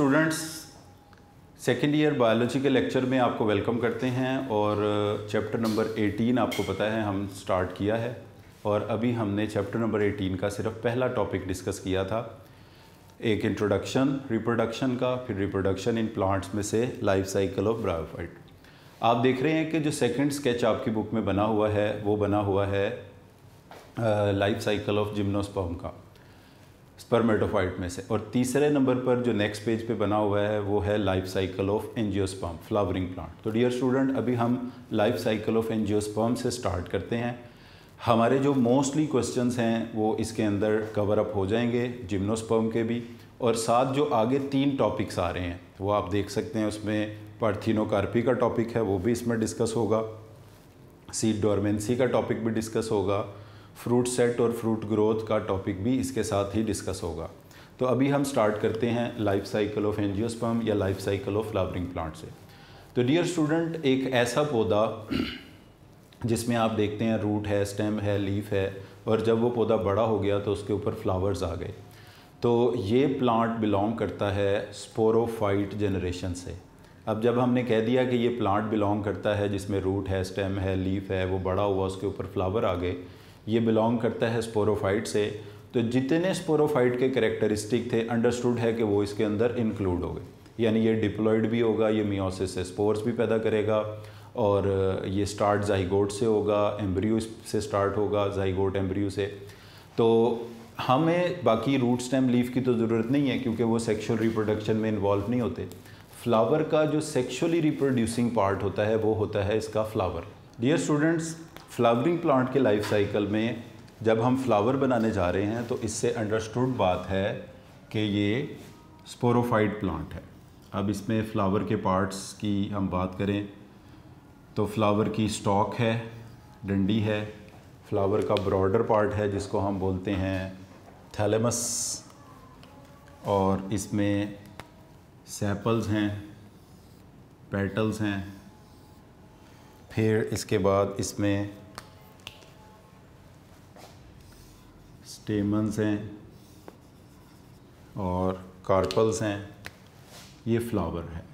Students, second year biology के lecture में आपको वेलकम करते हैं। और चैप्टर नंबर 18 आपको पता है हम स्टार्ट किया है, और अभी हमने चैप्टर नंबर 18 का सिर्फ पहला टॉपिक डिस्कस किया था। एक इंट्रोडक्शन रिप्रोडक्शन का, फिर रिप्रोडक्शन इन प्लांट्स में से लाइफ साइकिल ऑफ ब्रायोफाइट। आप देख रहे हैं कि जो सेकंड स्केच आपकी बुक में बना हुआ है वो बना हुआ है लाइफ साइकिल ऑफ जिम्नोस्पर्म का, स्पर्मेटोफाइट में से। और तीसरे नंबर पर जो नेक्स्ट पेज पे बना हुआ है वो है life cycle of angiosperm, flowering plant. तो डियर स्टूडेंट, अभी हम लाइफ साइकिल ऑफ एंजियोस्पर्म से स्टार्ट करते हैं। हमारे जो मोस्टली क्वेश्चंस हैं वो इसके अंदर कवर अप हो जाएंगे, जिम्नोस्पर्म के भी। और साथ जो आगे 3 टॉपिक्स आ रहे हैं वो आप देख सकते हैं, उसमें पार्थिनोकार्पी का टॉपिक है वो भी इसमें डिस्कस होगा, सीड डोरमेंसी का टॉपिक भी डिस्कस होगा, फ्रूट सेट और फ्रूट ग्रोथ का टॉपिक भी इसके साथ ही डिस्कस होगा। तो अभी हम स्टार्ट करते हैं लाइफ साइकिल ऑफ एंजियोस्पर्म या life cycle of flowering plant से। तो डियर स्टूडेंट, एक ऐसा पौधा जिसमें आप देखते हैं रूट है, स्टेम है, लीफ है, और जब वो पौधा बड़ा हो गया तो उसके ऊपर फ्लावर्स आ गए। तो ये प्लांट बिलोंग करता है स्पोरोफाइट जनरेशन से। अब जब हमने कह दिया कि ये प्लांट बिलोंग करता है जिसमें रूट है, स्टेम है, लीफ है, वो बड़ा हुआ, उसके ऊपर फ्लावर आ गए, ये बिलोंग करता है स्पोरोफाइट से। तो जितने स्पोरोफाइट के कैरेक्टरिस्टिक थे, अंडरस्टूड है कि वो इसके अंदर इंक्लूड हो गए। यानी ये डिप्लॉयड भी होगा, ये मियोसिस से स्पोर्स भी पैदा करेगा, और ये स्टार्ट जाइगोट से होगा, एम्ब्रियो से स्टार्ट होगा, जाइगोट एम्ब्रियो से। तो हमें बाकी रूट स्टेम लीफ की तो ज़रूरत नहीं है क्योंकि वो सेक्शुअल रिप्रोडक्शन में इन्वॉल्व नहीं होते। फ्लावर का जो सेक्शुअली रिप्रोड्यूसिंग पार्ट होता है वो होता है इसका flower. Dear students, flowering plant के लाइफ साइकिल में जब हम फ्लावर बनाने जा रहे हैं तो इससे अंडरस्टूड बात है कि ये स्पोरोफाइट प्लांट है। अब इसमें फ्लावर के पार्ट्स की हम बात करें तो फ्लावर की स्टॉक है, डंडी है, फ्लावर का ब्रॉडर पार्ट है जिसको हम बोलते हैं थैलेमस, और इसमें सेपल्स हैं, पेटल्स हैं, फिर इसके बाद इसमें स्टेमन्स हैं और कार्पल्स हैं। ये फ्लावर है।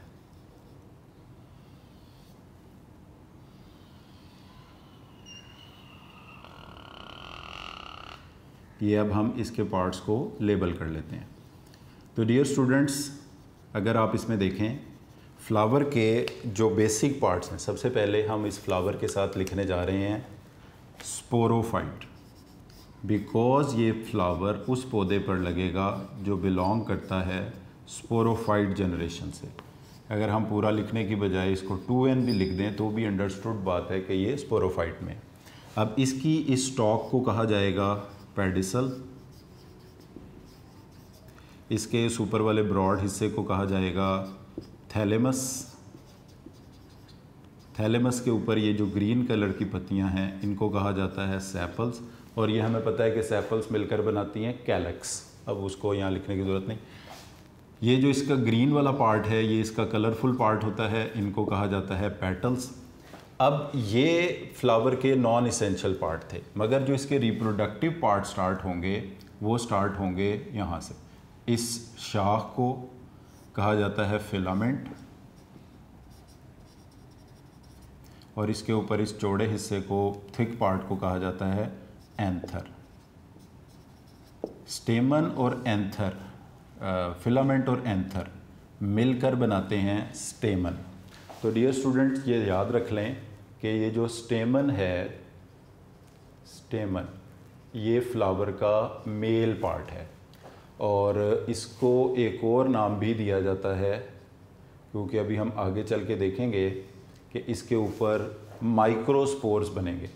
ये अब हम इसके पार्ट्स को लेबल कर लेते हैं। तो डियर स्टूडेंट्स, अगर आप इसमें देखें फ्लावर के जो बेसिक पार्ट्स हैं, सबसे पहले हम इस फ्लावर के साथ लिखने जा रहे हैं स्पोरोफाइट, बिकॉज़ ये फ्लावर उस पौधे पर लगेगा जो बिलोंग करता है स्पोरोफाइट जनरेशन से। अगर हम पूरा लिखने की बजाय इसको 2n भी लिख दें तो भी अंडरस्टूड बात है कि ये स्पोरोफाइट में। अब इसकी इस स्टॉक को कहा जाएगा पेडिसल, इसके इस ऊपर वाले ब्रॉड हिस्से को कहा जाएगा थैलेमस, थैलेमस के ऊपर ये जो ग्रीन कलर की पत्तियां हैं इनको कहा जाता है सेपल्स, और ये हमें पता है कि सेपल्स मिलकर बनाती हैं कैलेक्स। अब उसको यहाँ लिखने की ज़रूरत नहीं। ये जो इसका ग्रीन वाला पार्ट है ये इसका कलरफुल पार्ट होता है, इनको कहा जाता है पेटल्स। अब ये फ्लावर के नॉन इसेंशियल पार्ट थे, मगर जो इसके रिप्रोडक्टिव पार्ट स्टार्ट होंगे वो स्टार्ट होंगे यहाँ से। इस शाख को कहा जाता है फिलामेंट, और इसके ऊपर इस चौड़े हिस्से को, थिक पार्ट को कहा जाता है एंथर। स्टेमन और एंथर, फिलामेंट और एंथर मिलकर बनाते हैं स्टेमन। तो डियर स्टूडेंट्स, ये याद रख लें कि ये जो स्टेमन है, स्टेमन ये फ्लावर का मेल पार्ट है, और इसको एक और नाम भी दिया जाता है क्योंकि अभी हम आगे चल के देखेंगे कि इसके ऊपर माइक्रोस्पोर्स बनेंगे।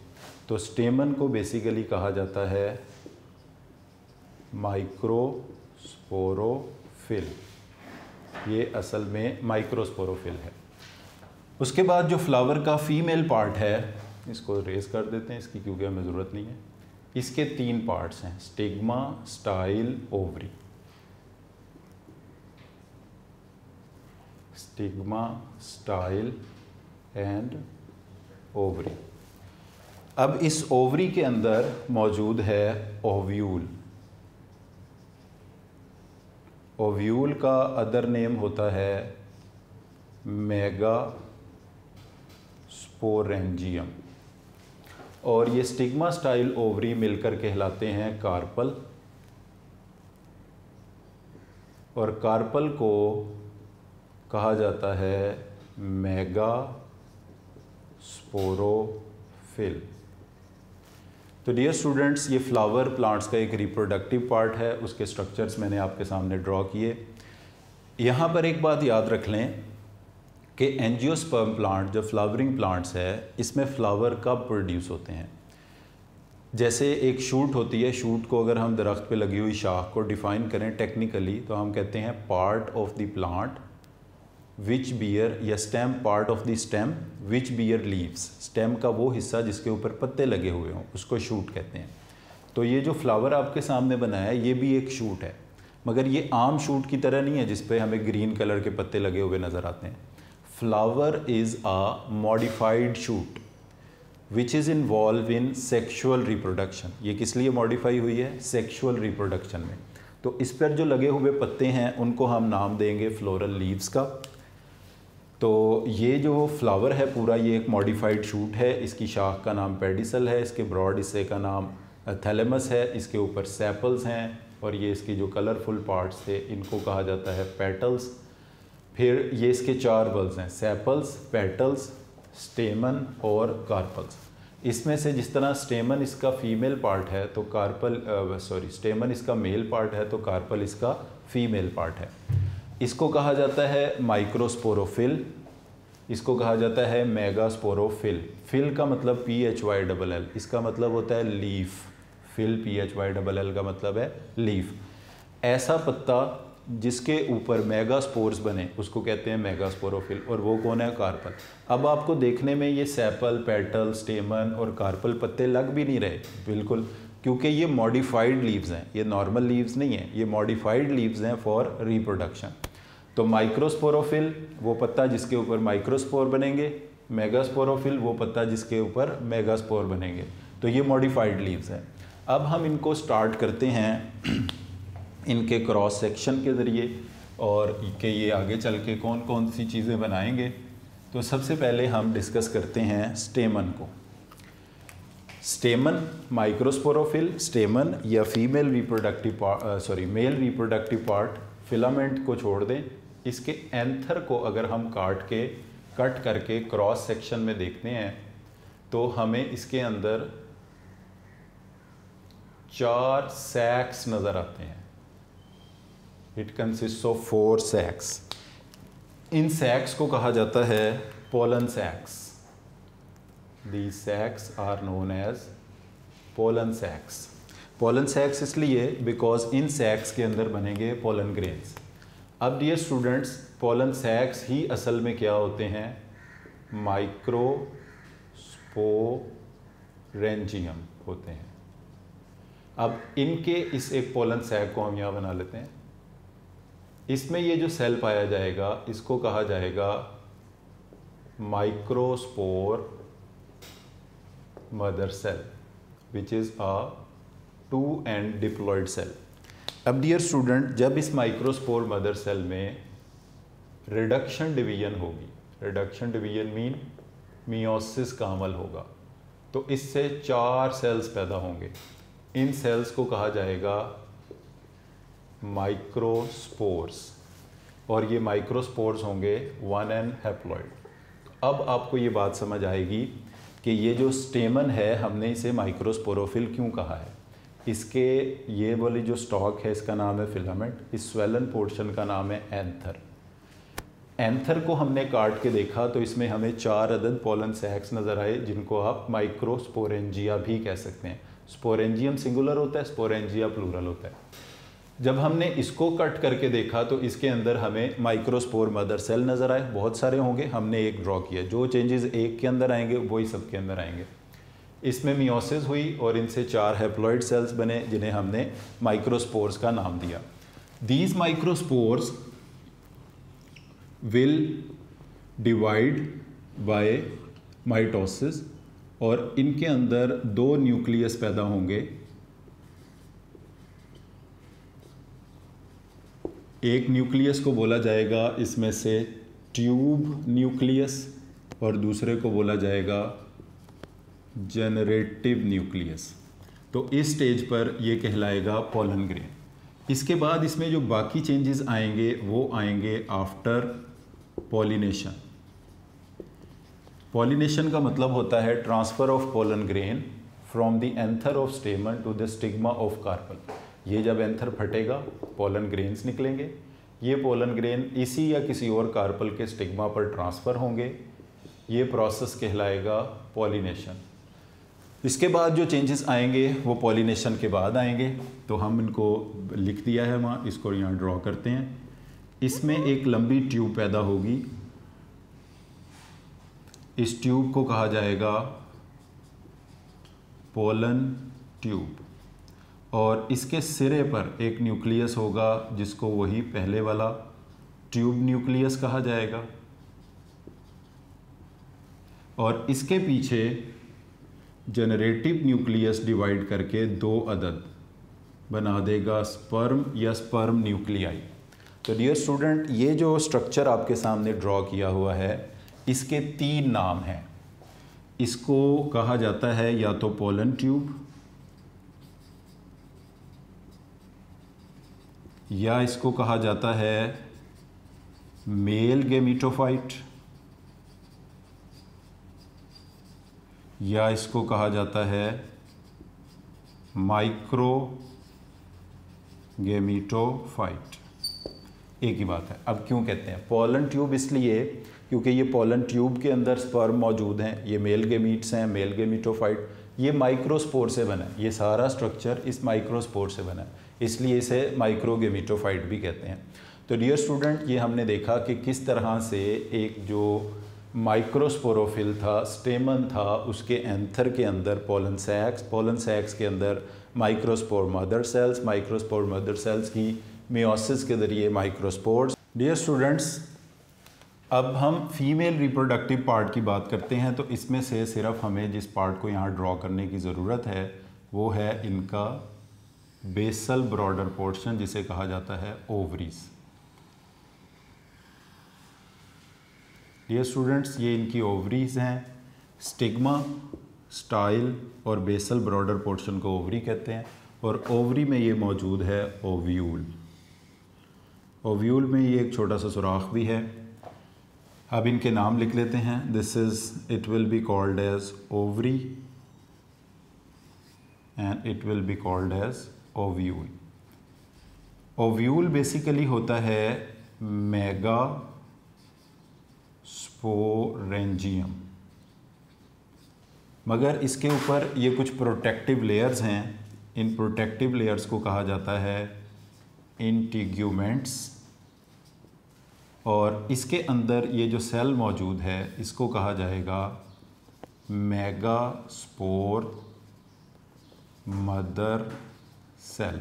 तो स्टेमन को बेसिकली कहा जाता है माइक्रोस्पोरोफिल, ये असल में माइक्रोस्पोरोफिल है। उसके बाद जो फ्लावर का फीमेल पार्ट है, इसको रेस कर देते हैं इसकी क्योंकि हमें ज़रूरत नहीं है। इसके 3 पार्ट्स हैं, stigma, style, ovary. Stigma, style and ovary. अब इस ओवरी के अंदर मौजूद है ओव्यूल। ओव्यूल का अदर नेम होता है मेगा स्पोरेंजियम, और ये स्टिग्मा स्टाइल ओवरी मिलकर कहलाते हैं कार्पल, और कार्पल को कहा जाता है मेगा स्पोरोफिल। तो डियर स्टूडेंट्स, ये फ्लावर प्लांट्स का एक रिप्रोडक्टिव पार्ट है, उसके स्ट्रक्चर्स मैंने आपके सामने ड्रॉ किए। यहाँ पर एक बात याद रख लें कि एंजियोस्पर्म प्लांट जो फ्लावरिंग प्लांट्स है, इसमें फ्लावर कब प्रोड्यूस होते हैं। जैसे एक शूट होती है, शूट को अगर हम दरख्त पे लगी हुई शाख को डिफ़ाइन करें टेक्निकली तो हम कहते हैं part of the plant which bear, या stem, part of the stem which bear leaves, stem का वो हिस्सा जिसके ऊपर पत्ते लगे हुए हों उसको शूट कहते हैं। तो ये जो फ्लावर आपके सामने बना है ये भी एक शूट है, मगर ये आम शूट की तरह नहीं है जिस पे हमें ग्रीन कलर के पत्ते लगे हुए नज़र आते हैं। Flower is a modified shoot which is involve in sexual reproduction. ये किस लिए मॉडिफाई हुई है? सेक्शुअल रिप्रोडक्शन में। तो इस पर जो लगे हुए पत्ते हैं उनको हम नाम देंगे फ्लोरल लीव्स का। तो ये जो फ्लावर है पूरा, ये एक मॉडिफाइड शूट है, इसकी शाख का नाम पेडिसल है, इसके ब्रॉड हिस्से का नाम थैलेमस है, इसके ऊपर सेपल्स हैं, और ये इसकी जो कलरफुल पार्ट्स थे इनको कहा जाता है पेटल्स। फिर ये इसके 4 बल्स हैं, सेपल्स, पेटल्स, स्टेमन और कार्पल्स। इसमें से जिस तरह स्टेमन इसका फीमेल पार्ट है तो स्टेमन इसका मेल पार्ट है तो कार्पल इसका फीमेल पार्ट है। इसको कहा जाता है माइक्रोस्पोरोफिल, इसको कहा जाता है मेगास्पोरोफिल। फिल का मतलब PHYLL, इसका मतलब होता है लीफ। फिल PHYLL का मतलब है लीफ। ऐसा पत्ता जिसके ऊपर मेगास्पोर्स बने उसको कहते हैं मेगास्पोरोफिल, और वो कौन है? कार्पल। अब आपको देखने में ये सेपल, पेटल, स्टेमन और कार्पल पत्ते लग भी नहीं रहे बिल्कुल, क्योंकि ये मॉडिफाइड लीव्स हैं, ये नॉर्मल लीव्स नहीं हैं, ये मॉडिफाइड लीव्स हैं फॉर रिप्रोडक्शन। तो माइक्रोस्पोरोफिल वो पत्ता जिसके ऊपर माइक्रोस्पोर बनेंगे, मेगास्पोरोफिल वो पत्ता जिसके ऊपर मेगास्पोर बनेंगे। तो ये मॉडिफाइड लीव्स हैं। अब हम इनको स्टार्ट करते हैं इनके क्रॉस सेक्शन के ज़रिए, और कि ये आगे चल के कौन कौन सी चीज़ें बनाएंगे। तो सबसे पहले हम डिस्कस करते हैं स्टेमन को। स्टेमन, माइक्रोस्पोरोफिल, स्टेमन या female reproductive male reproductive part, filament को छोड़ दें। इसके एंथर को अगर हम कट करके क्रॉस सेक्शन में देखते हैं तो हमें इसके अंदर 4 सैक्स नज़र आते हैं। It consist of 4 sacs. इन सैक्स को कहा जाता है pollen sacs. These sacs are known as pollen sacs. Pollen sacs इसलिए बिकॉज इन सैक्स के अंदर बनेंगे पोलन ग्रेन्स। अब डियर स्टूडेंट्स, पोलन सैक्स ही असल में क्या होते हैं? माइक्रोस्पोरेंजियम होते हैं। अब इनके इस एक पोलन सैक को हम यहाँ बना लेते हैं। इसमें ये जो सेल पाया जाएगा इसको कहा जाएगा microspore mother cell, which is a 2-end diploid cell. अब डियर स्टूडेंट, जब इस माइक्रोस्पोर मदर सेल में रिडक्शन डिवीजन होगी, रिडक्शन डिवीजन मीन मियोसिस का अमल होगा, तो इससे 4 सेल्स पैदा होंगे। इन सेल्स को कहा जाएगा माइक्रोस्पोर्स, और ये माइक्रोस्पोर्स होंगे 1n हैप्लॉइड। अब आपको ये बात समझ आएगी कि ये जो स्टेमन है हमने इसे माइक्रोस्पोरोफिल क्यों कहा है। इसके ये वाली जो स्टॉक है इसका नाम है फिलामेंट, इस स्वेलन पोर्शन का नाम है एंथर। एंथर को हमने काट के देखा तो इसमें हमें 4 अदद पोलन सैक्स नज़र आए, जिनको आप माइक्रोस्पोरेंजिया भी कह सकते हैं। स्पोरेंजियम सिंगुलर होता है, स्पोरेंजिया प्लूरल होता है। जब हमने इसको कट करके देखा तो इसके अंदर हमें माइक्रोस्पोर मदर सेल नज़र आए, बहुत सारे होंगे, हमने एक ड्रॉ किया। जो चेंजेस एक के अंदर आएंगे वही सब के अंदर आएंगे। इसमें मियोसिस हुई और इनसे 4 हैप्लॉइड सेल्स बने जिन्हें हमने माइक्रोस्पोर्स का नाम दिया। These microspores will divide by mitosis, और इनके अंदर 2 न्यूक्लियस पैदा होंगे। एक न्यूक्लियस को बोला जाएगा इसमें से ट्यूब न्यूक्लियस और दूसरे को बोला जाएगा जनरेटिव न्यूक्लियस। तो इस स्टेज पर ये कहलाएगा पोलन ग्रेन। इसके बाद इसमें जो बाकी चेंजेस आएंगे वो आएंगे आफ्टर पॉलिनेशन। पॉलिनेशन का मतलब होता है transfer of pollen grain from the anther of stamen to the stigma of carpel. ये जब एंथर फटेगा पोलन ग्रेन्स निकलेंगे, ये पोलन ग्रेन इसी या किसी और कार्पल के स्टिग्मा पर ट्रांसफ़र होंगे। ये प्रोसेस कहलाएगा पॉलिनेशन। इसके बाद जो चेंजेस आएंगे वो पॉलिनेशन के बाद आएंगे। तो हम इनको लिख दिया है वहाँ, इसको यहाँ ड्रॉ करते हैं। इसमें एक लंबी ट्यूब पैदा होगी, इस ट्यूब को कहा जाएगा पोलन ट्यूब, और इसके सिरे पर एक न्यूक्लियस होगा जिसको वही पहले वाला ट्यूब न्यूक्लियस कहा जाएगा, और इसके पीछे जनरेटिव न्यूक्लियस डिवाइड करके 2 अदद बना देगा स्पर्म या स्पर्म न्यूक्लियाई। तो डियर स्टूडेंट, ये जो स्ट्रक्चर आपके सामने ड्रॉ किया हुआ है इसके 3 नाम हैं। इसको कहा जाता है या तो पोलन ट्यूब, या इसको कहा जाता है मेल गेमिटोफाइट, या इसको कहा जाता है माइक्रो गेमिटोफाइट। एक ही बात है। अब क्यों कहते हैं पोलन ट्यूब? इसलिए क्योंकि ये पोलन ट्यूब के अंदर स्पर्म मौजूद हैं, ये मेल गेमीट्स हैं, मेल गेमिटोफाइट। ये माइक्रोस्पोर से बना है, ये सारा स्ट्रक्चर इस माइक्रोस्पोर से बना है, इसलिए इसे माइक्रो गेमिटोफाइट भी कहते हैं। तो डियर स्टूडेंट, ये हमने देखा कि किस तरह से एक जो माइक्रोस्पोरोफिल था, स्टेमन था, उसके एंथर के अंदर पोलन सैक्स के अंदर microspore mother cells, microspore mother cells की मियोसिस के ज़रिए माइक्रोस्पोर्स। डियर स्टूडेंट्स, अब हम फीमेल रिप्रोडक्टिव पार्ट की बात करते हैं। तो इसमें से सिर्फ हमें जिस पार्ट को यहाँ ड्रॉ करने की ज़रूरत है वो है इनका बेसल ब्रॉडर पोर्शन, जिसे कहा जाता है ओवरीज। डियर स्टूडेंट्स, ये इनकी ओवरीज हैं। स्टिग्मा, स्टाइल और बेसल ब्रॉडर पोर्शन को ओवरी कहते हैं, और ओवरी में ये मौजूद है ओव्यूल। ओव्यूल में ये एक छोटा सा सुराख भी है। अब इनके नाम लिख लेते हैं। It will be called as ovary and it will be called as ovule. Ovule basically होता है मेगा स्पोरेंजियम, मगर इसके ऊपर ये कुछ प्रोटेक्टिव लेयर्स हैं। इन प्रोटेक्टिव लेयर्स को कहा जाता है इंटीग्यूमेंट्स, और इसके अंदर ये जो सेल मौजूद है इसको कहा जाएगा मेगा स्पोर मदर सेल।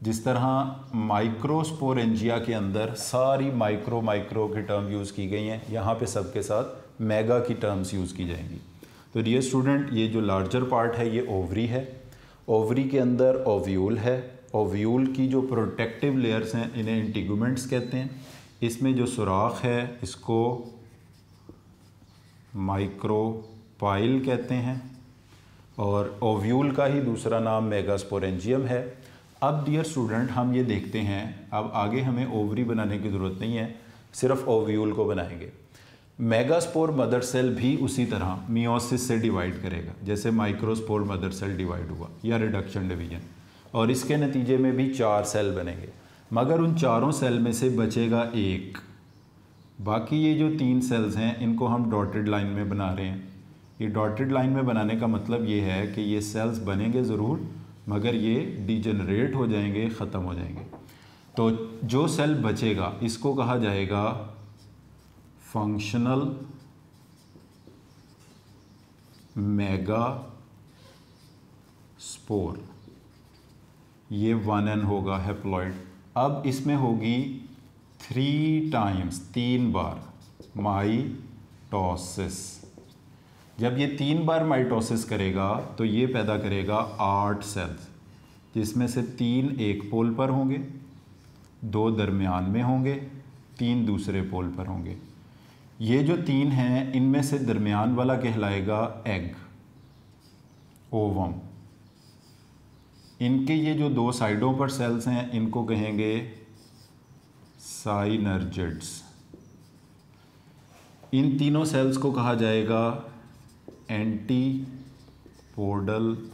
जिस तरह माइक्रोस्पोरेंजिया के अंदर सारी माइक्रो की टर्म यूज़ की गई हैं, यहाँ पे सबके साथ मेगा की टर्म्स यूज़ की जाएंगी। तो डियर स्टूडेंट, ये जो लार्जर पार्ट है ये ओवरी है। ओवरी के अंदर ओव्यूल है। ओव्यूल की जो प्रोटेक्टिव लेयर्स हैं इन्हें इंटीग्यूमेंट्स कहते हैं। इसमें जो सुराख है इसको माइक्रोपाइल कहते हैं, और ओव्यूल का ही दूसरा नाम मेगास्पोरेंजियम है। अब डियर स्टूडेंट, हम ये देखते हैं, अब आगे हमें ओवरी बनाने की ज़रूरत नहीं है, सिर्फ ओव्यूल को बनाएंगे। मेगास्पोर मदर सेल भी उसी तरह मियोसिस से डिवाइड करेगा जैसे माइक्रोस्पोर मदर सेल डिवाइड हुआ, या रिडक्शन डिवीजन, और इसके नतीजे में भी 4 सेल बनेंगे। मगर उन चारों सेल में से बचेगा एक। बाकी ये जो 3 सेल्स हैं इनको हम डॉटेड लाइन में बना रहे हैं। ये डॉटेड लाइन में बनाने का मतलब ये है कि ये सेल्स बनेंगे ज़रूर, मगर ये डिजेनरेट हो जाएंगे, ख़त्म हो जाएंगे। तो जो सेल बचेगा इसको कहा जाएगा फंक्शनल मेगा स्पोर। ये 1n होगा हैप्लॉइड। अब इसमें होगी 3 बार माइटोसिस। जब ये 3 बार माइटोसिस करेगा तो ये पैदा करेगा 8 सेल्स, जिसमें से 3 एक पोल पर होंगे 2 दरमियान में होंगे, 3 दूसरे पोल पर होंगे। ये जो 3 हैं इनमें से दरमियान वाला कहलाएगा एग, ओवम। इनके ये जो 2 साइडों पर सेल्स हैं इनको कहेंगे साइनर्जिड्स। इन तीनों सेल्स को कहा जाएगा एंटीपोडल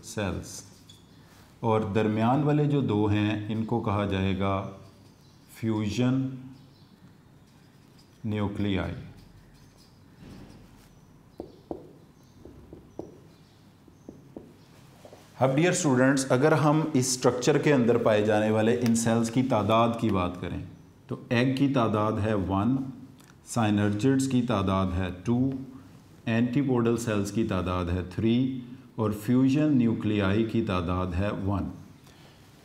सेल्स, और दरमियान वाले जो 2 हैं इनको कहा जाएगा फ्यूजन न्यूक्लियाई। अब डियर स्टूडेंट्स, अगर हम इस स्ट्रक्चर के अंदर पाए जाने वाले इन सेल्स की तादाद की बात करें तो एग की तादाद है 1, साइनर्जिड्स की तादाद है 2, एंटीपोडल सेल्स की तादाद है 3 और फ्यूजन न्यूक्लियाई की तादाद है 1।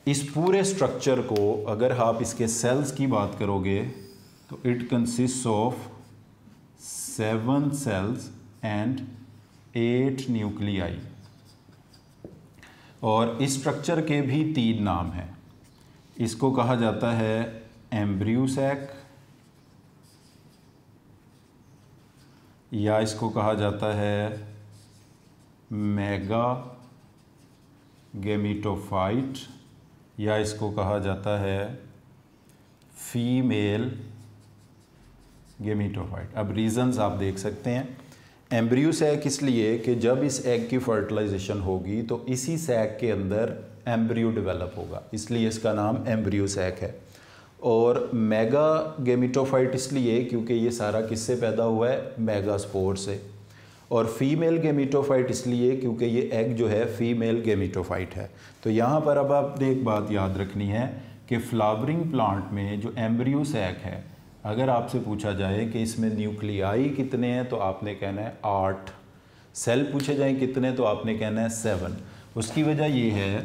इस पूरे स्ट्रक्चर को अगर आप इसके सेल्स की बात करोगे तो it consist of 7 cells and 8 nuclei. और इस स्ट्रक्चर के भी 3 नाम हैं। इसको कहा जाता है एम्ब्रियो सैक, या इसको कहा जाता है मेगा गेमिटोफाइट, या इसको कहा जाता है फीमेल गेमिटोफाइट। अब रीज़न्स आप देख सकते हैं। एम्ब्रियो सैक इसलिए कि जब इस एग की फर्टिलाइजेशन होगी तो इसी सैक के अंदर एम्ब्रियो डेवलप होगा, इसलिए इसका नाम एम्ब्रियो सैक है। और मेगा गेमिटोफाइट इसलिए क्योंकि ये सारा किससे पैदा हुआ है, मेगास्पोर से। और फीमेल गेमिटोफाइट इसलिए क्योंकि ये एग जो है फीमेल गेमिटोफाइट है। तो यहाँ पर अब आपने एक बात याद रखनी है कि फ्लावरिंग प्लांट में जो एम्ब्रियो सैक है, अगर आपसे पूछा जाए कि इसमें न्यूक्लियाई कितने हैं तो आपने कहना है 8, सेल पूछे जाएं कितने तो आपने कहना है 7। उसकी वजह ये है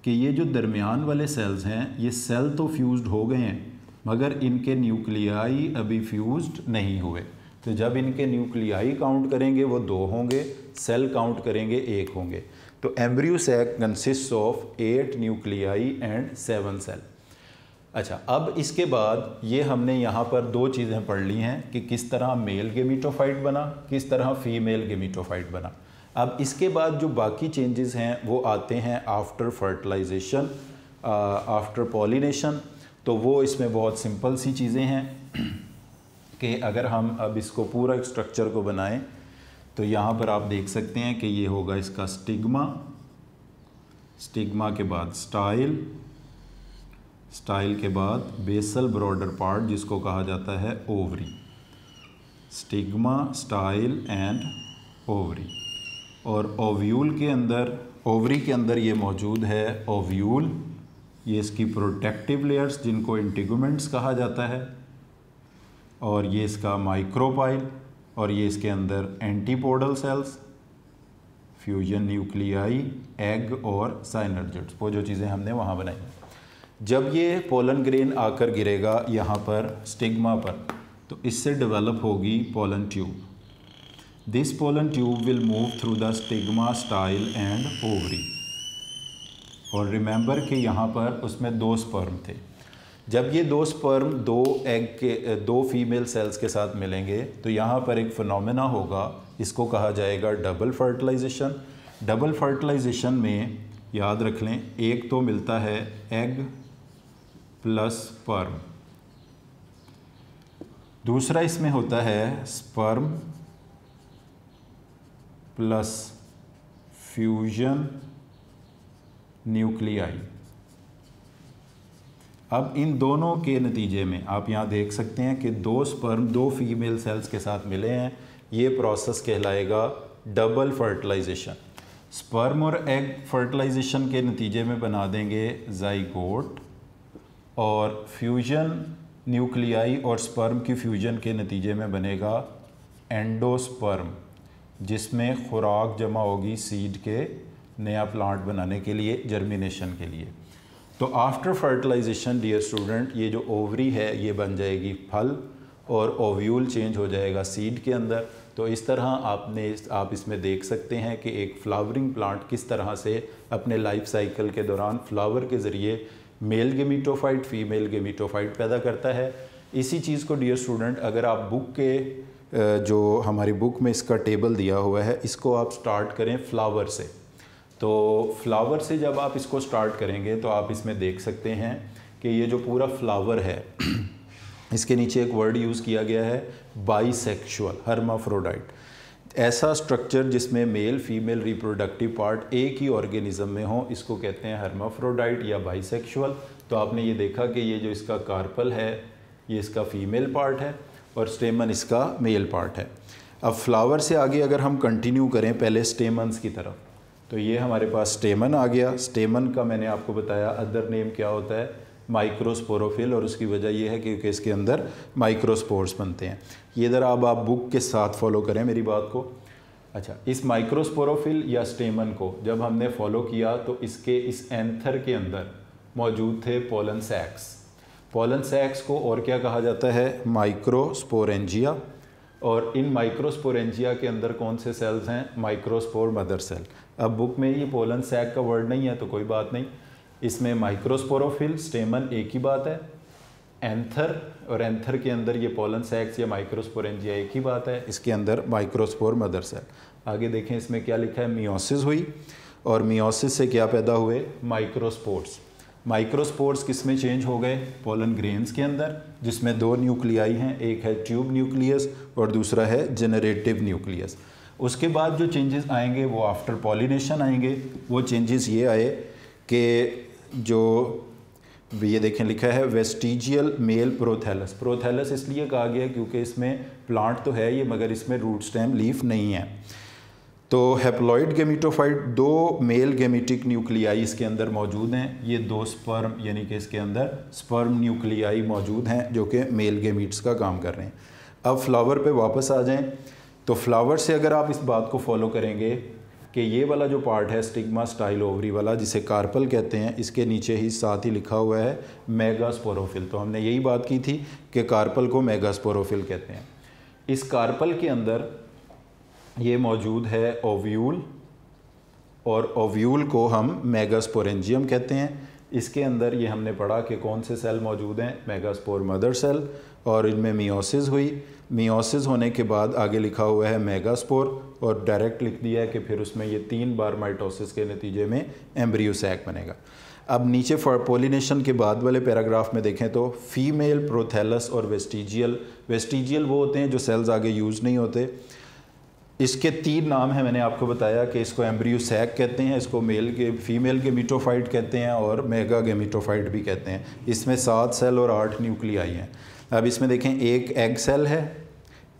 कि ये जो दरमियान वाले सेल्स हैं ये सेल तो फ्यूज्ड हो गए हैं मगर इनके न्यूक्लियाई अभी फ्यूज्ड नहीं हुए। तो जब इनके न्यूक्लियाई काउंट करेंगे वो 2 होंगे, सेल काउंट करेंगे 1 होंगे। तो embryo sac consist of 8 nuclei and 7 cell. अच्छा, अब इसके बाद ये हमने यहाँ पर 2 चीज़ें पढ़ ली हैं कि किस तरह मेल गेमिटोफाइट बना, किस तरह फीमेल गेमिटोफाइट बना। अब इसके बाद जो बाकी चेंजेस हैं वो आते हैं आफ्टर फर्टिलाइजेशन, आफ्टर पॉलिनेशन। तो वो इसमें बहुत सिंपल सी चीज़ें हैं कि अगर हम अब इसको पूरा स्ट्रक्चर को बनाएं तो यहाँ पर आप देख सकते हैं कि ये होगा इसका स्टिग्मा, स्टिग्मा के बाद स्टाइल, स्टाइल के बाद बेसल ब्रॉडर पार्ट जिसको कहा जाता है ovary. Stigma, style and ovary. और ओव्यूल के अंदर, ओवरी के अंदर ये मौजूद है ओव्यूल, ये इसकी प्रोटेक्टिव लेयर्स जिनको इंटीगुमेंट्स कहा जाता है, और ये इसका माइक्रोपाइल, और ये इसके अंदर antipodal cells, fusion nuclei, egg और साइनर्जिड्स, वो जो चीज़ें हमने वहाँ बनाई। जब ये पोलन ग्रेन आकर गिरेगा यहाँ पर स्टिग्मा पर तो इससे डेवलप होगी pollen tube. This pollen tube will move through the stigma, style and ovary. और रिमेंबर कि यहाँ पर उसमें 2 स्पर्म थे। जब ये 2 स्पर्म 2 एग के 2 फीमेल सेल्स के साथ मिलेंगे तो यहाँ पर एक फिनोमेना होगा, इसको कहा जाएगा डबल फर्टिलाइजेशन। डबल फर्टिलाइजेशन में याद रख लें, एक तो मिलता है एग प्लस स्पर्म, दूसरा इसमें होता है स्पर्म प्लस फ्यूजन न्यूक्लियाई। अब इन दोनों के नतीजे में आप यहाँ देख सकते हैं कि 2 स्पर्म 2 फीमेल सेल्स के साथ मिले हैं, ये प्रोसेस कहलाएगा डबल फर्टिलाइजेशन। स्पर्म और एग फर्टिलाइजेशन के नतीजे में बना देंगे जाइगोट, और फ्यूजन न्यूक्लियाई और स्पर्म की फ्यूजन के नतीजे में बनेगा एंडोस्पर्म, जिसमें खुराक जमा होगी सीड के नया प्लांट बनाने के लिए, जर्मिनेशन के लिए। तो आफ्टर फर्टिलाइजेशन डियर स्टूडेंट, ये जो ओवरी है ये बन जाएगी फल और ओव्यूल चेंज हो जाएगा सीड के अंदर। तो इस तरह आप इसमें देख सकते हैं कि एक फ्लावरिंग प्लांट किस तरह से अपने लाइफ साइकिल के दौरान फ्लावर के ज़रिए मेल गेमिटोफाइट फीमेल गेमिटोफाइट पैदा करता है। इसी चीज़ को डियर स्टूडेंट अगर आप बुक के जो हमारी बुक में इसका टेबल दिया हुआ है, इसको आप स्टार्ट करें फ्लावर से। तो फ्लावर से जब आप इसको स्टार्ट करेंगे तो आप इसमें देख सकते हैं कि ये जो पूरा फ्लावर है इसके नीचे एक वर्ड यूज़ किया गया है बाइसेक्सुअल, हर्माफ्रोडाइट। ऐसा स्ट्रक्चर जिसमें मेल फीमेल रिप्रोडक्टिव पार्ट एक ही ऑर्गेनिज्म में हो, इसको कहते हैं हर्माफ्रोडाइट या बाइसेक्सुअल। तो आपने ये देखा कि ये जो इसका कार्पल है ये इसका फीमेल पार्ट है और स्टेमन इसका मेल पार्ट है। अब फ्लावर से आगे अगर हम कंटिन्यू करें पहले स्टेमन्स की तरफ, तो ये हमारे पास स्टेमन आ गया। स्टेमन का मैंने आपको बताया अदर नेम क्या होता है, माइक्रोस्पोरोफिल, और उसकी वजह यह है क्योंकि इसके अंदर माइक्रोस्पोर्स बनते हैं। ये ज़रा अब आप बुक के साथ फॉलो करें मेरी बात को। अच्छा, इस माइक्रोस्पोरोफिल या स्टेमन को जब हमने फॉलो किया तो इसके इस एंथर के अंदर मौजूद थे पोलन सैक्स। पोलन सैक्स को और क्या कहा जाता है, माइक्रोस्पोरेंजिया। और इन माइक्रोस्पोरेंजिया के अंदर कौन से सेल्स हैं, माइक्रोस्पोर मदर सेल। अब बुक में ये पोलन सैक का वर्ड नहीं है तो कोई बात नहीं, इसमें माइक्रोस्पोरोफिल स्टेमन एक ही बात है, एंथर और एंथर के अंदर ये पोलन सैक्स या माइक्रोस्पोरेंजिया एक ही बात है, इसके अंदर माइक्रोस्पोर मदर सेल। आगे देखें इसमें क्या लिखा है, मियोसिस हुई और मियोसिस से क्या पैदा हुए, माइक्रोस्पोर्स। माइक्रोस्पोर्स किस में चेंज हो गए, पोलन ग्रेन्स के अंदर, जिसमें दो न्यूक्लियाई हैं, एक है ट्यूब न्यूक्लियस और दूसरा है जनरेटिव न्यूक्लियस। उसके बाद जो चेंजेस आएंगे वो आफ्टर पॉलिनेशन आएंगे। वो चेंजेस ये आए कि जो ये देखें लिखा है वेस्टिजियल मेल प्रोथैलस। प्रोथैलस इसलिए कहा गया क्योंकि इसमें प्लांट तो है ये मगर इसमें रूट स्टेम लीफ नहीं है। तो हैप्लॉइड गेमिटोफाइट, दो मेल गेमिटिक न्यूक्लियाई इसके अंदर मौजूद हैं। ये दो स्पर्म यानी कि इसके अंदर स्पर्म न्यूक्लियाई मौजूद हैं जो कि मेल गेमिट्स का काम कर रहे हैं। अब फ्लावर पे वापस आ जाएं तो फ्लावर से अगर आप इस बात को फॉलो करेंगे कि ये वाला जो पार्ट है स्टिग्मा स्टाइल ओवरी वाला जिसे कार्पल कहते हैं, इसके नीचे ही साथ ही लिखा हुआ है मेगास्पोरोफिल। तो हमने यही बात की थी कि कार्पल को मेगास्पोरोफिल कहते हैं। इस कार्पल के अंदर ये मौजूद है ओव्यूल और ओव्यूल को हम मेगास्पोरेंजियम कहते हैं। इसके अंदर ये हमने पढ़ा कि कौन से सेल मौजूद हैं, मेगास्पोर मदर सेल, और इनमें मियोसिस हुई। मियोसिस होने के बाद आगे लिखा हुआ है मेगास्पोर और डायरेक्ट लिख दिया है कि फिर उसमें ये 3 बार माइटोसिस के नतीजे में एम्ब्रियो सैक बनेगा। अब नीचे पॉलिनेशन के बाद वाले पैराग्राफ में देखें तो फीमेल प्रोथैलस और वेस्टिजियल वो होते हैं जो सेल्स आगे यूज़ नहीं होते। इसके 3 नाम हैं, मैंने आपको बताया कि इसको एम्ब्रियो सैक कहते हैं, इसको फीमेल गेमिटोफाइट कहते हैं और मेगा गेमिटोफाइट भी कहते हैं। इसमें 7 सेल और 8 न्यूक्लियाई हैं। अब इसमें देखें, एक एग सेल है,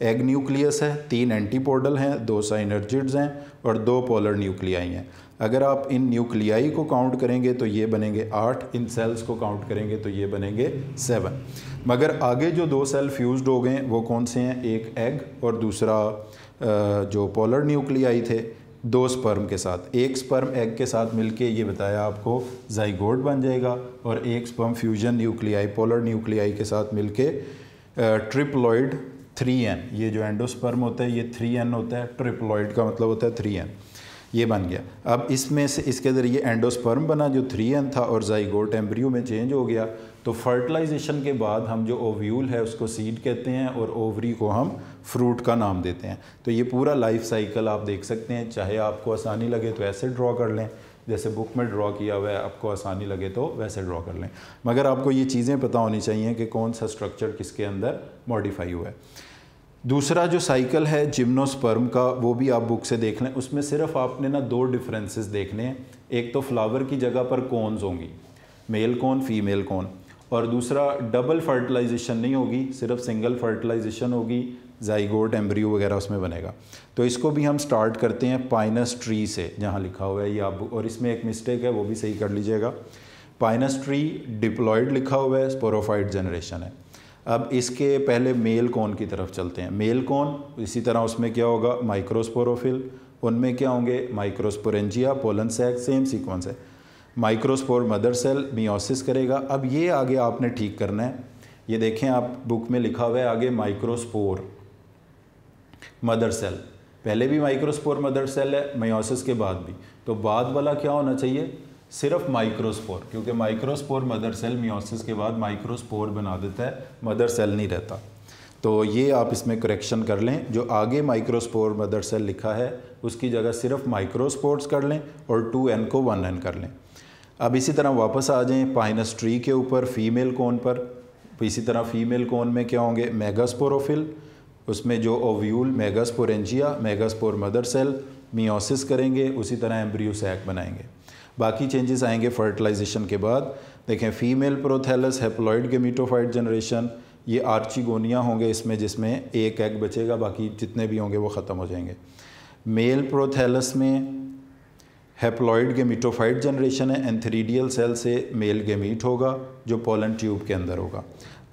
एग न्यूक्लियस है, 3 एंटीपोडल हैं, 2 साइनर्जिड्स हैं और 2 पोलर न्यूक्लियाई हैं। अगर आप इन न्यूक्लियाई को काउंट करेंगे तो ये बनेंगे 8, इन सेल्स को काउंट करेंगे तो ये बनेंगे 7। मगर आगे जो 2 सेल फ्यूज्ड हो गए वो कौन से हैं, एक एग और दूसरा जो पोलर न्यूक्लियाई थे 2 स्पर्म के साथ। एक स्पर्म एग के साथ मिलके ये बताया आपको जाइगोट बन जाएगा और एक sperm fusion nuclei polar nuclei के साथ मिलके ट्रिप्लॉइड 3n, ये जो एंडोस्पर्म होता है ये 3n होता है, ट्रिप्लॉइड का मतलब होता है 3n, ये बन गया। अब इसमें से इसके ज़रिए एंडोस्पर्म बना जो 3n था और जाइगोट एम्ब्रियो में चेंज हो गया। तो फर्टिलाइजेशन के बाद हम जो ओव्यूल है उसको सीड कहते हैं और ओवरी को हम फ्रूट का नाम देते हैं। तो ये पूरा लाइफ साइकिल आप देख सकते हैं। चाहे आपको आसानी लगे तो ऐसे ड्रॉ कर लें जैसे बुक में ड्रॉ किया हुआ है, आपको आसानी लगे तो वैसे ड्रॉ कर लें, मगर आपको ये चीज़ें पता होनी चाहिए कि कौन सा स्ट्रक्चर किसके अंदर मॉडिफाई हुआ है। दूसरा जो साइकिल है जिम्नोस्पर्म का, वो भी आप बुक से देख लें। उसमें सिर्फ आपने ना 2 डिफरेंसेस देखने हैं। एक तो फ्लावर की जगह पर कॉन्स होंगी, मेल कॉन फीमेल कॉन, और दूसरा डबल फर्टिलाइजेशन नहीं होगी, सिर्फ सिंगल फर्टिलाइजेशन होगी, जाइगोट एम्ब्रियो वगैरह उसमें बनेगा। तो इसको भी हम स्टार्ट करते हैं पाइनस ट्री से, जहाँ लिखा हुआ है ये आप, और इसमें एक मिस्टेक है वो भी सही कर लीजिएगा। पाइनस ट्री डिप्लॉयड लिखा हुआ है, स्पोरोफाइट जनरेशन है। अब इसके पहले मेल कॉन की तरफ चलते हैं। मेल कॉन इसी तरह उसमें क्या होगा, माइक्रोस्पोरोफिल, उनमें क्या होंगे, microsporangia, pollen sac, same sequence है। माइक्रोस्पोर मदर सेल मियोसिस करेगा। अब ये आगे आपने ठीक करना है। ये देखें आप बुक में लिखा हुआ है आगे माइक्रोस्पोर मदर सेल, पहले भी माइक्रोस्पोर मदर सेल है, मियोसिस के बाद भी। तो बाद वाला क्या होना चाहिए, सिर्फ माइक्रोस्पोर, क्योंकि माइक्रोस्पोर मदर सेल मियोसिस के बाद माइक्रोस्पोर बना देता है, मदर सेल नहीं रहता। तो ये आप इसमें करेक्शन कर लें, जो आगे माइक्रोस्पोर मदर सेल लिखा है उसकी जगह सिर्फ माइक्रोस्पोर्स कर लें और 2n को 1n कर लें। अब इसी तरह वापस आ जाएं पाइनस ट्री के ऊपर फीमेल कोन पर। इसी तरह फीमेल कोन में क्या होंगे, मेगास्पोरोफिल, उसमें जो ovule megasporangia, megaspore mother cell meiosis करेंगे, उसी तरह एम्ब्रियो सैक बनाएंगे। बाकी चेंजेस आएंगे फर्टिलाइजेशन के बाद। देखें female prothallus haploid gametophyte generation, ये आर्चिगोनिया होंगे इसमें, जिसमें एक एग बचेगा, बाकी जितने भी होंगे वो ख़त्म हो जाएंगे। मेल प्रोथैलस में हैप्लॉइड गेमीटोफाइट जनरेशन है, एंथेरिडियल सेल से मेल गेमीट होगा जो पोलन ट्यूब के अंदर होगा।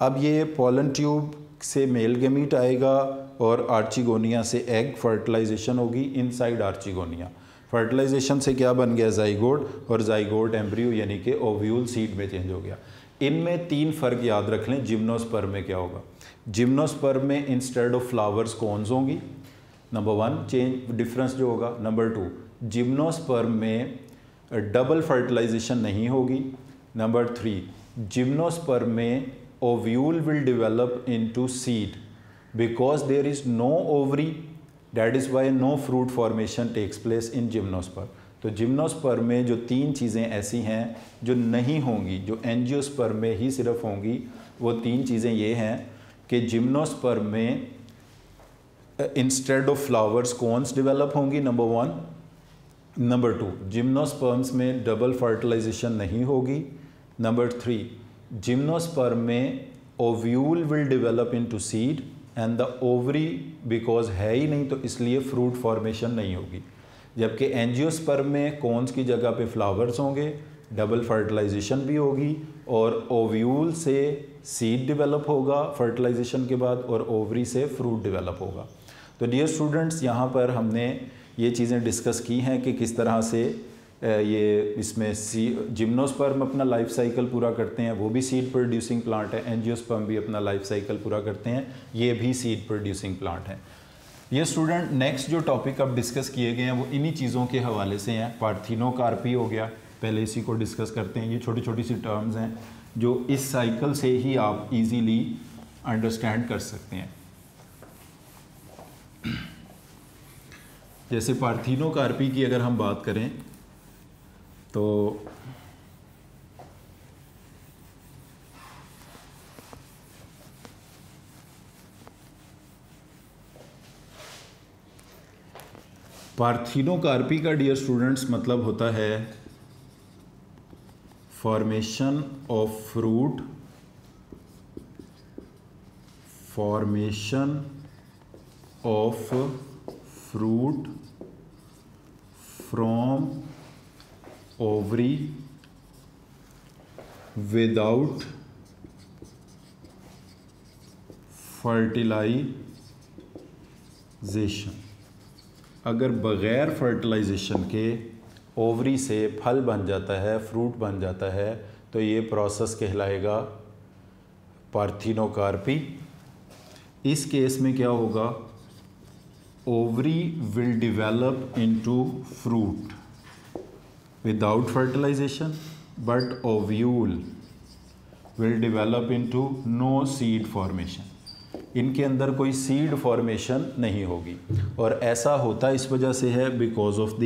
अब ये पोलन ट्यूब से मेल गेमीट आएगा और आर्चिगोनिया से एग फर्टिलाइजेशन होगी इनसाइड आर्चिगोनिया। फर्टिलाइजेशन से क्या बन गया, जाइगोट, और जाइगोट एम्ब्रियो यानी कि ओव्यूल सीड में चेंज हो गया। इनमें 3 फ़र्क याद रख लें। जिम्नोस्पर्म में क्या होगा, जिम्नोस्पर्म में इंस्टेड ऑफ फ्लावर्स कॉन्स होंगी, नंबर 1 चेंज डिफरेंस जो होगा। नंबर 2 जिम्नोस्पर्म में डबल फर्टिलाइजेशन नहीं होगी। नंबर 3 जिम्नोस्पर्म में ovule will develop into seed because there is no ovary, that is why no fruit formation takes place in gymnosperm. तो gymnosperm में जो 3 चीज़ें ऐसी हैं जो नहीं होंगी, जो एंजियोस्पर्म में ही सिर्फ होंगी, वो 3 चीज़ें ये हैं कि जिम्नोस्पर्म में instead of flowers cons develop होंगी, नंबर 1। नंबर 2 जिम्नोस्पर्म्स में डबल फर्टिलाइजेशन नहीं होगी। नंबर 3 जिम्नोस्पर्म में ovule will develop into seed and the ovary because है ही नहीं, तो इसलिए फ्रूट फॉर्मेशन नहीं होगी। जबकि एंजियोस्पर्म में कॉन्स की जगह पे फ्लावर्स होंगे, डबल फर्टिलाइजेशन भी होगी और ओव्यूल से सीड डेवलप होगा फर्टिलाइजेशन के बाद और ओवरी से फ्रूट डेवलप होगा। तो डियर स्टूडेंट्स, यहाँ पर हमने ये चीज़ें डिस्कस की हैं कि किस तरह से ये इसमें जिम्नोस्पर्म अपना लाइफ साइकिल पूरा करते हैं, वो भी सीड प्रोड्यूसिंग प्लांट है। एंजियोस्पर्म भी अपना लाइफ साइकिल पूरा करते हैं, ये भी सीड प्रोड्यूसिंग प्लांट है। ये स्टूडेंट नेक्स्ट जो टॉपिक अब डिस्कस किए गए हैं वो इन्हीं चीज़ों के हवाले से हैं। पार्थिनोकार्पी हो गया, पहले इसी को डिस्कस करते हैं। ये छोटी छोटी सी टर्म्स हैं जो इस साइकिल से ही आप इजीली अंडरस्टैंड कर सकते हैं। जैसे पार्थिनोकार्पी की अगर हम बात करें तो पार्थिनोकार्पी का डियर स्टूडेंट्स मतलब होता है formation of fruit, formation of fruit from ovary without fertilisation. अगर बग़ैर फर्टिलाइजेशन के ओवरी से फल बन जाता है, फ्रूट बन जाता है, तो ये प्रोसेस कहलाएगा पार्थिनोकार्पी। इस केस में क्या होगा, ovary will develop into fruit without fertilisation but ovule will develop into no seed formation. इनके अंदर कोई सीड फॉर्मेशन नहीं होगी और ऐसा होता इस वजह से है because of the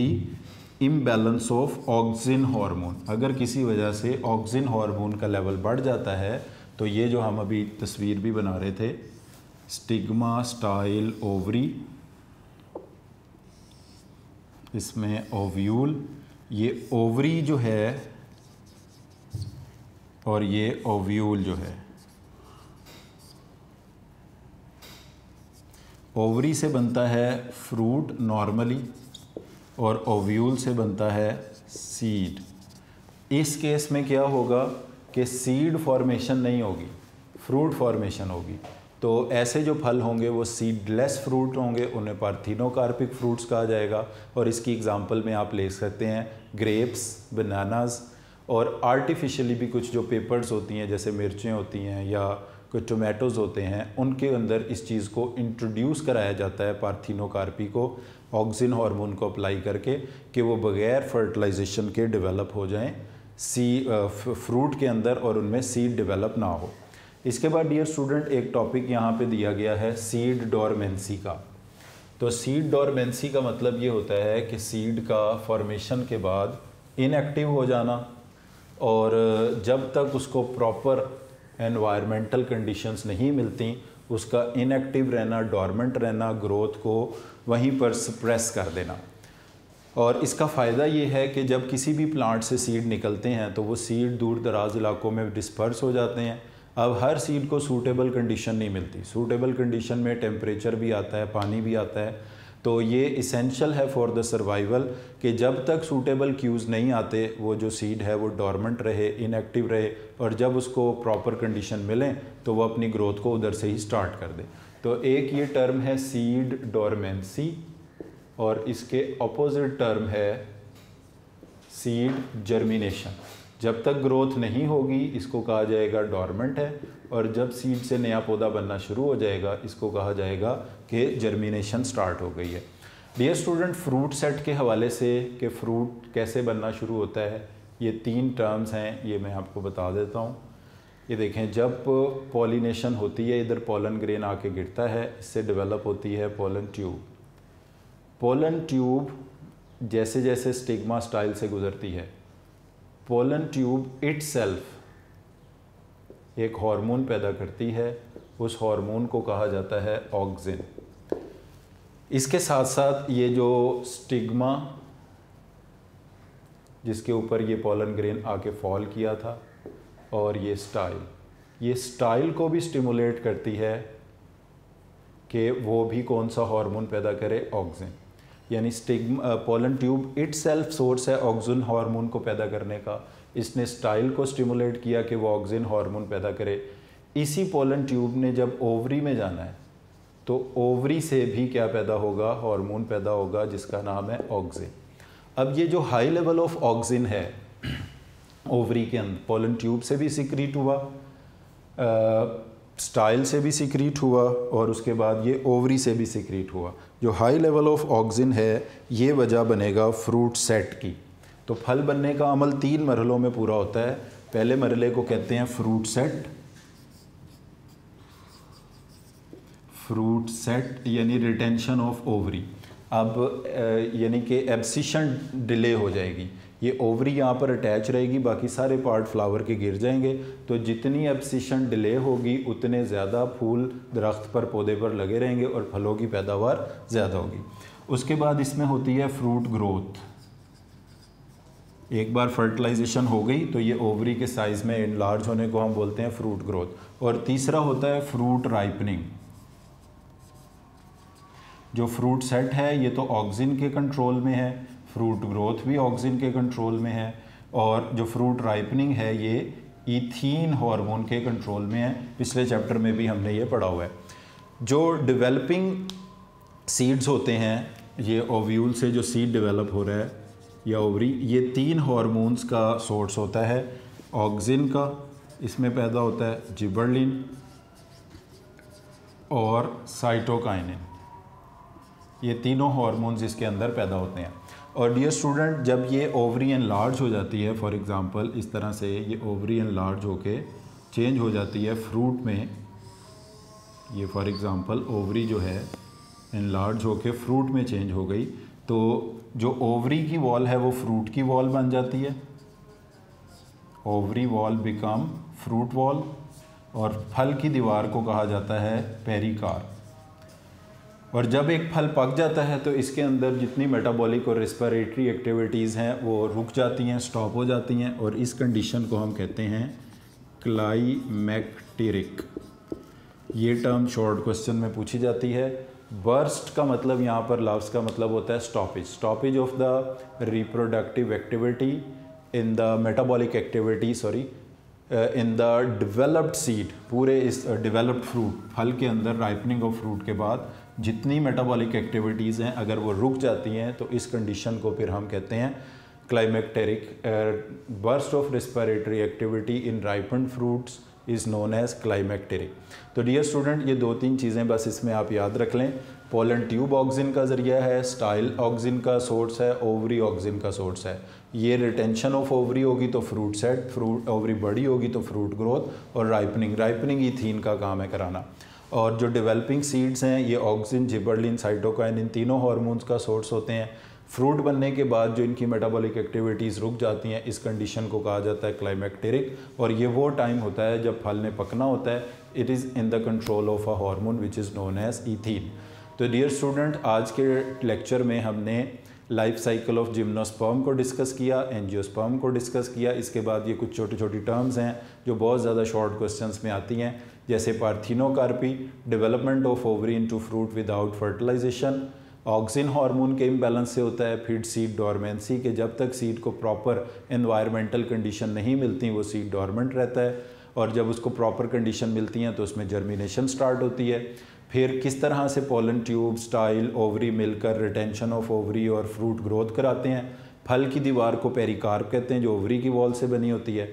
imbalance of auxin hormone. अगर किसी वजह से ऑक्सिन हार्मोन का लेवल बढ़ जाता है तो ये जो हम अभी तस्वीर भी बना रहे थे, स्टिग्मा स्टाइल ओवरी, इसमें ओव्यूल, ये ओवरी जो है और ये ओव्यूल जो है, ओवरी से बनता है फ्रूट नॉर्मली और ओव्यूल से बनता है सीड। इस केस में क्या होगा कि सीड फॉर्मेशन नहीं होगी, फ्रूट फॉर्मेशन होगी। तो ऐसे जो फल होंगे वो सीडलेस फ्रूट होंगे, उन्हें पार्थिनोकार्पिक फ्रूट्स कहा जाएगा। और इसकी एग्जांपल में आप ले सकते हैं ग्रेप्स, बनानास, और आर्टिफिशियली भी कुछ जो पेपर्स होती हैं जैसे मिर्चें होती हैं या कोई टोमेटोज़ होते हैं, उनके अंदर इस चीज़ को इंट्रोड्यूस कराया जाता है पार्थिनोकार्पी को ऑक्सिन हार्मोन को अप्लाई करके कि वो बग़ैर फर्टिलाइजेशन के डेवलप हो जाएं फ्रूट के अंदर और उनमें सीड डेवलप ना हो। इसके बाद डियर स्टूडेंट एक टॉपिक यहाँ पे दिया गया है सीड डोरमेंसी का। तो सीड डोरमेंसी का मतलब ये होता है कि सीड का फॉर्मेशन के बाद इनएक्टिव हो जाना और जब तक उसको प्रॉपर एनवायरमेंटल कंडीशंस नहीं मिलती उसका इनएक्टिव रहना, डोरमेंट रहना, ग्रोथ को वहीं पर सप्रेस कर देना। और इसका फ़ायदा ये है कि जब किसी भी प्लांट से सीड निकलते हैं तो वो सीड दूर दराज इलाकों में डिस्पर्स हो जाते हैं। अब हर सीड को सूटेबल कंडीशन नहीं मिलती, सूटेबल कंडीशन में टेम्परेचर भी आता है, पानी भी आता है, तो ये इसेंशियल है फॉर द सर्वाइवल कि जब तक सूटेबल क्यूज़ नहीं आते वो जो सीड है वो डोरमेंट रहे, इनएक्टिव रहे, और जब उसको प्रॉपर कंडीशन मिलें तो वो अपनी ग्रोथ को उधर से ही स्टार्ट कर दे। तो एक ये टर्म है सीड डोरमेंसी और इसके ऑपोजिट टर्म है सीड जर्मिनेशन। जब तक ग्रोथ नहीं होगी इसको कहा जाएगा डोरमेंट है, और जब सीड से नया पौधा बनना शुरू हो जाएगा इसको कहा जाएगा कि जर्मिनेशन स्टार्ट हो गई है। डियर स्टूडेंट, फ्रूट सेट के हवाले से कि फ्रूट कैसे बनना शुरू होता है, ये 3 टर्म्स हैं, ये मैं आपको बता देता हूँ। ये देखें, जब पॉलिनेशन होती है इधर पोलन ग्रेन आके गिरता है, इससे डेवलप होती है पोलन ट्यूब। पोलन ट्यूब जैसे जैसे स्टिग्मा स्टाइल से गुजरती है, पोलन ट्यूब इटसेल्फ एक हार्मोन पैदा करती है, उस हार्मोन को कहा जाता है ऑक्सिन। इसके साथ साथ ये जो स्टिग्मा जिसके ऊपर ये पोलन ग्रेन आके फॉल किया था और ये स्टाइल को भी स्टिमुलेट करती है कि वो भी कौन सा हार्मोन पैदा करे, ऑक्सिन। यानी पोलन ट्यूब इटसेल्फ सोर्स है ऑक्सिन हार्मोन को पैदा करने का, इसने स्टाइल को स्टिमुलेट किया कि वो ऑक्सिन हार्मोन पैदा करे। इसी पोलन ट्यूब ने जब ओवरी में जाना है तो ओवरी से भी क्या पैदा होगा, हार्मोन पैदा होगा जिसका नाम है ऑक्सिन। अब ये जो हाई लेवल ऑफ ऑक्सिन है ओवरी के अंदर, पोलन ट्यूब से भी सिक्रीट हुआ, स्टाइल से भी सिक्रीट हुआ और उसके बाद ये ओवरी से भी सिक्रीट हुआ। जो हाई लेवल ऑफ ऑक्सिन है ये वजह बनेगा फ्रूट सेट की। तो फल बनने का अमल 3 मरहलों में पूरा होता है। पहले मरहले को कहते हैं फ्रूट सेट यानी रिटेंशन ऑफ ओवरी। अब यानी कि एब्सिशन डिले हो जाएगी, ये ओवरी यहाँ पर अटैच रहेगी, बाकी सारे पार्ट फ्लावर के गिर जाएंगे। तो जितनी एब्सिशन डिले होगी उतने ज़्यादा फूल दरख्त पर, पौधे पर लगे रहेंगे और फलों की पैदावार ज़्यादा होगी। उसके बाद इसमें होती है फ्रूट ग्रोथ। एक बार फर्टिलाइजेशन हो गई तो ये ओवरी के साइज़ में इनलार्ज होने को हम बोलते हैं फ्रूट ग्रोथ। और तीसरा होता है फ्रूट राइपनिंग। जो फ्रूट सेट है ये तो ऑक्सिन के कंट्रोल में है, फ्रूट ग्रोथ भी ऑक्सिन के कंट्रोल में है, और जो फ्रूट राइपनिंग है ये ईथीन हार्मोन के कंट्रोल में है। पिछले चैप्टर में भी हमने ये पढ़ा हुआ है। जो डेवलपिंग सीड्स होते हैं, ये ओव्यूल से जो सीड डेवलप हो रहा है या ओवरी, ये 3 हार्मोन्स का सोर्स होता है। ऑक्सिन का इसमें पैदा होता है, जिबरलिन और साइटोकाइनिन, ये तीनों हार्मोन्स इसके अंदर पैदा होते हैं। और डियर स्टूडेंट, जब ये ओवरी एनलार्ज हो जाती है, फॉर एग्जांपल इस तरह से ये ओवरी एनलार्ज होके चेंज हो जाती है फ्रूट में, ये फॉर एग्जांपल ओवरी जो है एनलार्ज होके फ्रूट में चेंज हो गई, तो जो ओवरी की वॉल है वो फ्रूट की वॉल बन जाती है, ovary wall become fruit wall, और फल की दीवार को कहा जाता है पेरिकार्प। और जब एक फल पक जाता है तो इसके अंदर जितनी मेटाबॉलिक और रेस्पिरेटरी एक्टिविटीज़ हैं वो रुक जाती हैं, स्टॉप हो जाती हैं, और इस कंडीशन को हम कहते हैं क्लाइमेक्टेरिक। ये टर्म शॉर्ट क्वेश्चन में पूछी जाती है। बर्स्ट का मतलब यहाँ पर लफ्ज़ का मतलब होता है stoppage of the reproductive activity in the metabolic activity in the developed seed. पूरे इस डेवलप्ड फ्रूट, फल के अंदर राइपनिंग ऑफ फ्रूट के बाद जितनी मेटाबॉलिक एक्टिविटीज़ हैं अगर वो रुक जाती हैं तो इस कंडीशन को फिर हम कहते हैं climacteric. Burst of respiratory activity in ripened fruits is known as climacteric. तो डियर स्टूडेंट, ये 2-3 चीज़ें बस इसमें आप याद रख लें। पोलन ट्यूब ऑक्सिन का ज़रिया है, स्टाइल ऑक्सिन का सोर्स है, ओवरी ऑक्सिन का सोर्स है। ये रिटेंशन ऑफ ओवरी होगी तो फ्रूट सेट, फ्रूट ओवरी बड़ी होगी तो फ्रूट ग्रोथ, और राइपनिंग ईथीन का काम है कराना। और जो डेवलपिंग सीड्स हैं ये ऑक्सिन, जिबरलिन, साइटोकाइन, इन तीनों हार्मोन्स का सोर्स होते हैं। फ्रूट बनने के बाद जो इनकी मेटाबॉलिक एक्टिविटीज़ रुक जाती हैं, इस कंडीशन को कहा जाता है क्लाइमेक्टेरिक। और ये वो टाइम होता है जब फल ने पकना होता है। It is in the control of a hormone which is known as ethene. तो डियर स्टूडेंट, आज के लेक्चर में हमने लाइफ साइकिल ऑफ जिम्नोस्पर्म को डिस्कस किया, एंजियोस्पर्म को डिस्कस किया। इसके बाद ये कुछ छोटी छोटी टर्म्स हैं जो बहुत ज़्यादा शॉर्ट क्वेश्चंस में आती हैं, जैसे parthenocarpy, development of ovary into fruit without fertilisation, auxin hormone के इम्बैलेंस से होता है, फिर सीड डोरमेंसी के जब तक सीड को प्रॉपर एनवायरमेंटल कंडीशन नहीं मिलती वो सीड डोरमेंट रहता है, और जब उसको प्रॉपर कंडीशन मिलती हैं तो उसमें जर्मिनेशन स्टार्ट होती है। फिर किस तरह से पोलन ट्यूब, स्टाइल, ओवरी मिलकर रिटेंशन ऑफ ओवरी और फ्रूट ग्रोथ कराते हैं। फल की दीवार को पेरिकार्प कहते हैं जो ओवरी की वॉल से बनी होती है।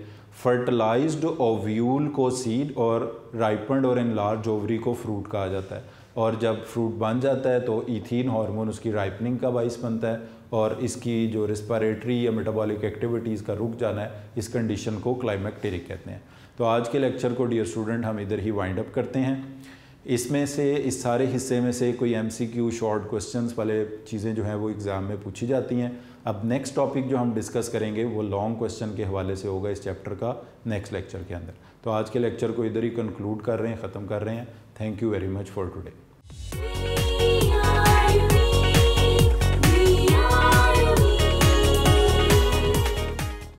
फर्टिलाइज्ड ओव्यूल को सीड और राइपन्ड और एनलार्ज ओवरी को फ्रूट कहा जाता है। और जब फ्रूट बन जाता है तो ईथीन हार्मोन उसकी राइपनिंग का बाइस बनता है, और इसकी जो रेस्पिरेटरी या मेटाबॉलिक एक्टिविटीज़ का रुक जाना है, इस कंडीशन को क्लाइमेक्टेरिक कहते हैं। तो आज के लेक्चर को डियर स्टूडेंट हम इधर ही वाइंड अप करते हैं। इसमें से, इस सारे हिस्से में से कोई MCQ शॉर्ट क्वेश्चंस वाले चीज़ें जो हैं वो एग्ज़ाम में पूछी जाती हैं। अब नेक्स्ट टॉपिक जो हम डिस्कस करेंगे वो लॉन्ग क्वेश्चन के हवाले से होगा इस चैप्टर का नेक्स्ट लेक्चर के अंदर। तो आज के लेक्चर को इधर ही कंक्लूड कर रहे हैं, ख़त्म कर रहे हैं। Thank you very much for today.